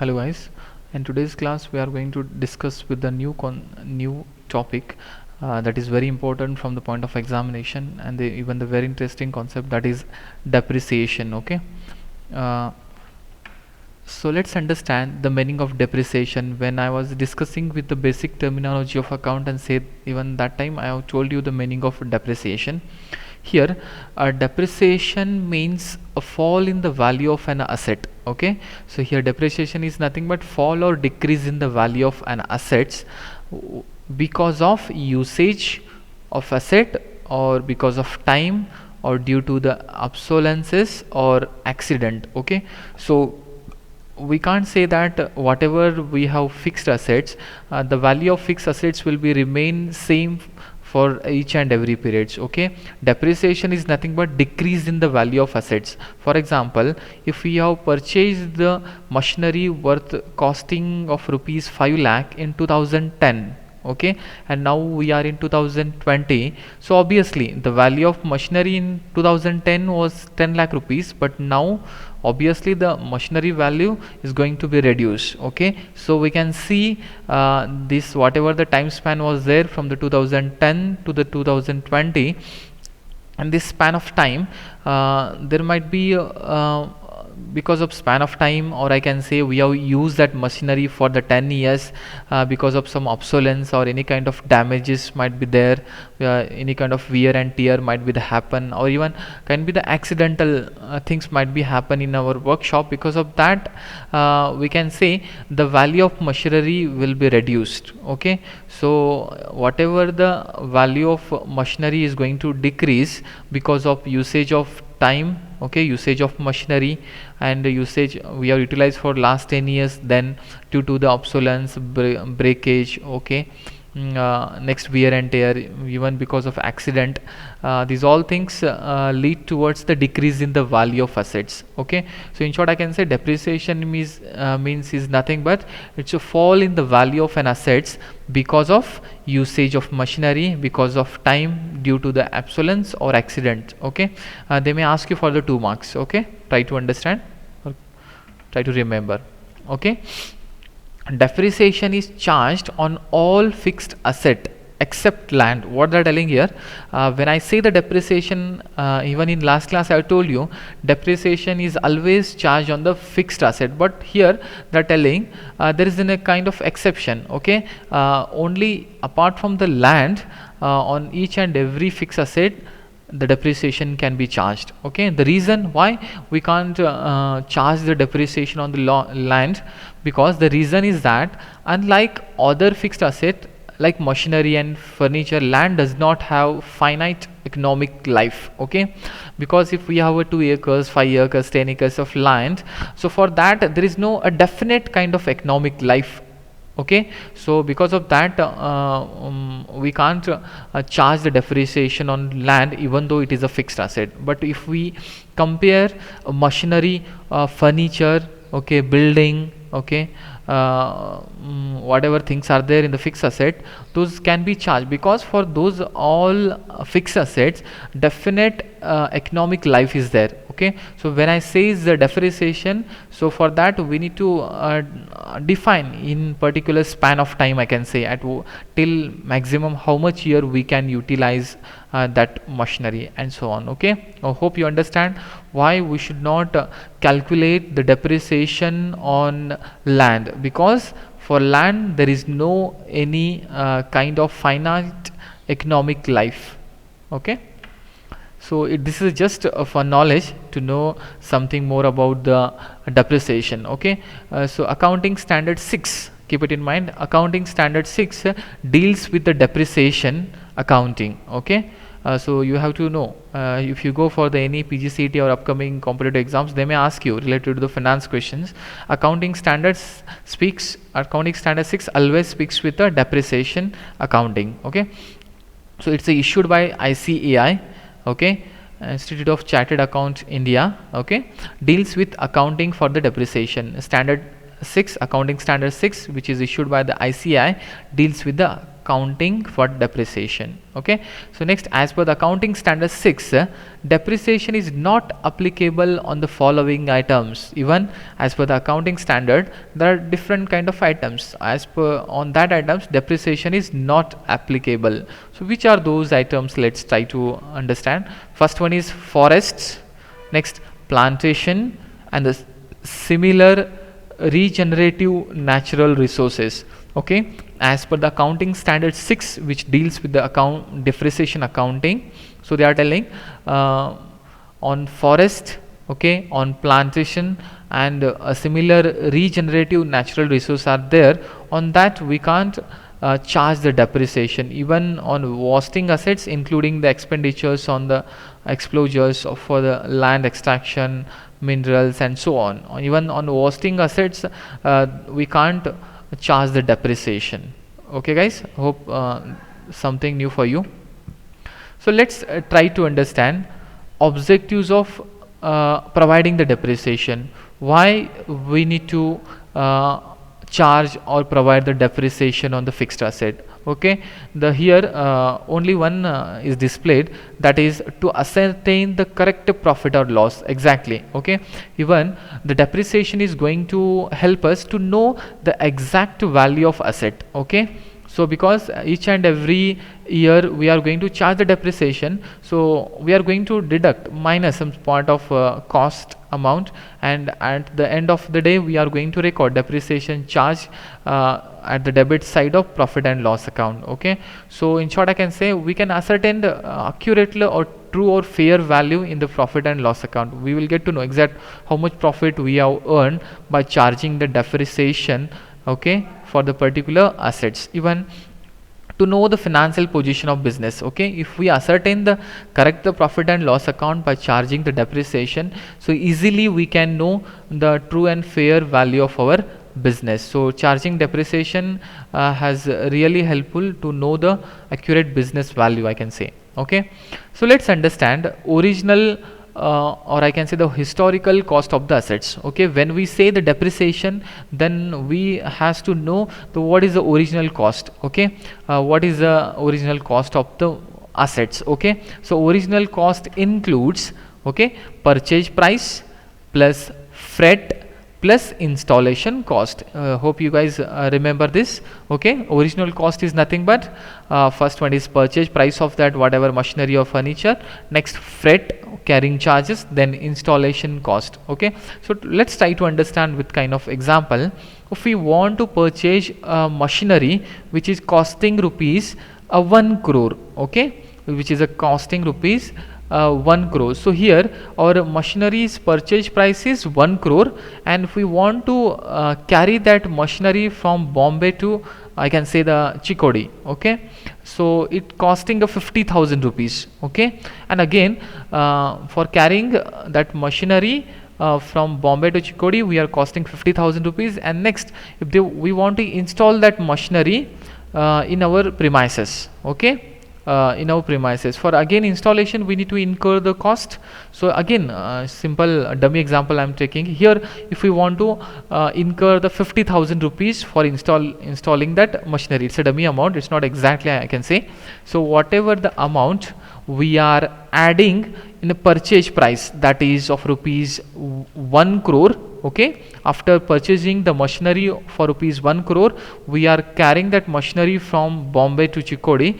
Hello guys, in today's class we are going to discuss with the new topic that is very important from the point of examination and even the very interesting concept, that is depreciation. Okay, uh, so let's understand the meaning of depreciation. When I was discussing with the basic terminology of account and said, even that time I have told you the meaning of depreciation. Here depreciation means a fall in the value of an asset. Okay, so here depreciation is nothing but fall or decrease in the value of an assets because of usage of asset, or because of time, or due to the obsolescence or accident. Okay, so we can't say that whatever we have fixed assets, the value of fixed assets will be remain same for each and every periods. Okay, depreciation is nothing but decrease in the value of assets. For example, if we have purchased the machinery worth costing of rupees 5 lakh in 2010, okay, and now we are in 2020, so obviously the value of machinery in 2010 was 10 lakh rupees, but now obviously the machinery value is going to be reduced. Okay, so we can see this, whatever the time span was there from the 2010 to the 2020, and this span of time, there might be because of span of time, or I can say we have used that machinery for the 10 years, because of some obsolescence or any kind of damages might be there, any kind of wear and tear might be the happen, or even can be the accidental things might be happen in our workshop. Because of that, we can say the value of machinery will be reduced. Okay, so whatever the value of machinery is going to decrease because of usage of time, okay, usage of machinery, and usage we have utilized for last 10 years, then due to the obsolescence, breakage, okay, next wear and tear, even because of accident, these all things lead towards the decrease in the value of assets. Okay, so in short I can say depreciation means is nothing but it's a fall in the value of an assets because of usage of machinery, because of time, due to the obsolescence or accident. Okay, they may ask you for the 2 marks. Okay, try to understand or try to remember. Okay, depreciation is charged on all fixed asset except land. What they're telling here, when I say the depreciation, even in last class I told you depreciation is always charged on the fixed asset, but here they're telling there is a kind of exception. Okay, only apart from the land, on each and every fixed asset the depreciation can be charged. Okay, the reason why we can't charge the depreciation on the land, because the reason is that unlike other fixed asset like machinery and furniture, land does not have finite economic life. Okay, because if we have a 2 acres, 5 acres, 10 acres of land, so for that there is no a definite kind of economic life. Okay, so because of that, we can't charge the depreciation on land even though it is a fixed asset. But if we compare machinery, furniture, okay, building, okay, whatever things are there in the fixed asset, those can be charged, because for those all fixed assets definite economic life is there. Okay, so when I say the depreciation, so for that we need to define in particular span of time, I can say at till maximum how much year we can utilize that machinery and so on. Okay, I hope you understand why we should not calculate the depreciation on land, because for land there is no any kind of finite economic life. Okay, so this is just for knowledge to know something more about the depreciation. Okay, so accounting standard 6, keep it in mind, accounting standard 6 deals with the depreciation accounting. Okay, so you have to know, if you go for the any PGCET or upcoming competitive exams, they may ask you related to the finance questions. Accounting standard 6 always speaks with the depreciation accounting. Okay, so it's issued by ICAI. Okay, Institute of Chartered Accountants India. Okay, deals with accounting for the depreciation. Standard 6, accounting standard 6, which is issued by the ICAI, deals with the accounting for depreciation. Okay, so next, as per the accounting standard 6, depreciation is not applicable on the following items. Even as per the accounting standard, there are different kind of items. As per on that items, depreciation is not applicable. So which are those items? Let's try to understand. First one is forests, next plantation, and the similar regenerative natural resources. Okay, as per the accounting standard 6, which deals with the account depreciation accounting, so they are telling on forest, okay, on plantation, and a similar regenerative natural resource are there. On that we can't charge the depreciation. Even on wasting assets, including the expenditures on the exposures for the land extraction, minerals, and so on. Even on wasting assets, we can't charge the depreciation. Okay guys, hope something new for you. So let's try to understand objectives of providing the depreciation. Why we need to charge or provide the depreciation on the fixed asset? Okay, the here only one is displayed, that is to ascertain the correct profit or loss. Exactly. Okay, even the depreciation is going to help us to know the exact value of asset. Okay, so because each and every year we are going to charge the depreciation, so we are going to deduct minus some part of cost amount, and at the end of the day we are going to record depreciation charge at the debit side of profit and loss account. Okay, so in short I can say we can ascertain the accurately or true or fair value in the profit and loss account. We will get to know exact how much profit we have earned by charging the depreciation, okay, for the particular assets. Even to know the financial position of business, okay, if we ascertain the correct the profit and loss account by charging the depreciation, so easily we can know the true and fair value of our business. So charging depreciation has really helpful to know the accurate business value, I can say. Okay, so let's understand original or I can say the historical cost of the assets. Okay, when we say the depreciation, then we has to know the what is the original cost. Okay, what is the original cost of the assets? Okay, so original cost includes, okay, purchase price plus freight plus installation cost. Hope you guys remember this. Okay, original cost is nothing but first one is purchase price of that whatever machinery or furniture, next freight, carrying charges, then installation cost. Okay, so let's try to understand with kind of example. If we want to purchase machinery which is costing rupees 1 crore, okay, which is a costing rupees 1 crore. So here our machinery's purchase price is 1 crore, and if we want to carry that machinery from Bombay to, I can say, the Chikkodi, okay, so it costing a 50,000 rupees. Okay, and again for carrying that machinery from Bombay to Chikkodi we are costing 50,000 rupees, and next if we want to install that machinery in our premises, okay, in our premises, for again installation we need to incur the cost. So again simple dummy example I am taking here. If we want to incur the 50,000 rupees for installing that machinery, it's a dummy amount, it's not exactly I can say. So whatever the amount we are adding in a purchase price, that is of rupees 1 crore, okay, after purchasing the machinery for rupees 1 crore, we are carrying that machinery from Bombay to Chikkodi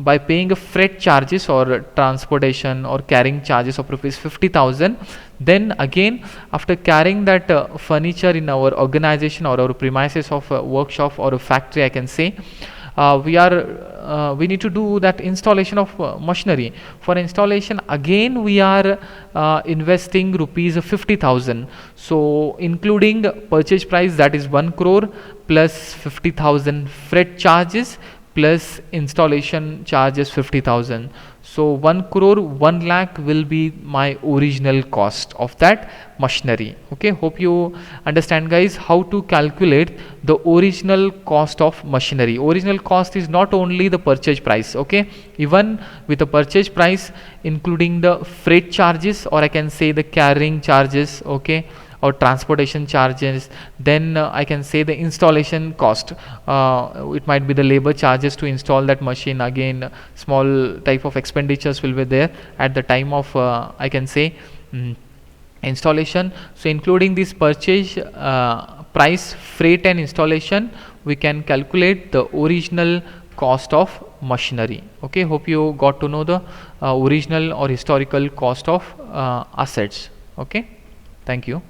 by paying a freight charges or transportation or carrying charges of rupees 50,000. Then again after carrying that furniture in our organization or our premises of a workshop or a factory, I can say, we need to do that installation of machinery. For installation again we are investing rupees 50,000. So including purchase price, that is 1 crore plus 50,000 freight charges plus installation charges 50,000. So 1 crore 1 lakh will be my original cost of that machinery. Okay, hope you understand guys how to calculate the original cost of machinery. Original cost is not only the purchase price, okay, even with the purchase price including the freight charges, or I can say the carrying charges, okay, or transportation charges. Then I can say the installation cost. It might be the labor charges to install that machine. Again, small type of expenditures will be there at the time of I can say installation. So including this purchase price, freight and installation, we can calculate the original cost of machinery. Okay, hope you got to know the original or historical cost of assets. Okay, thank you.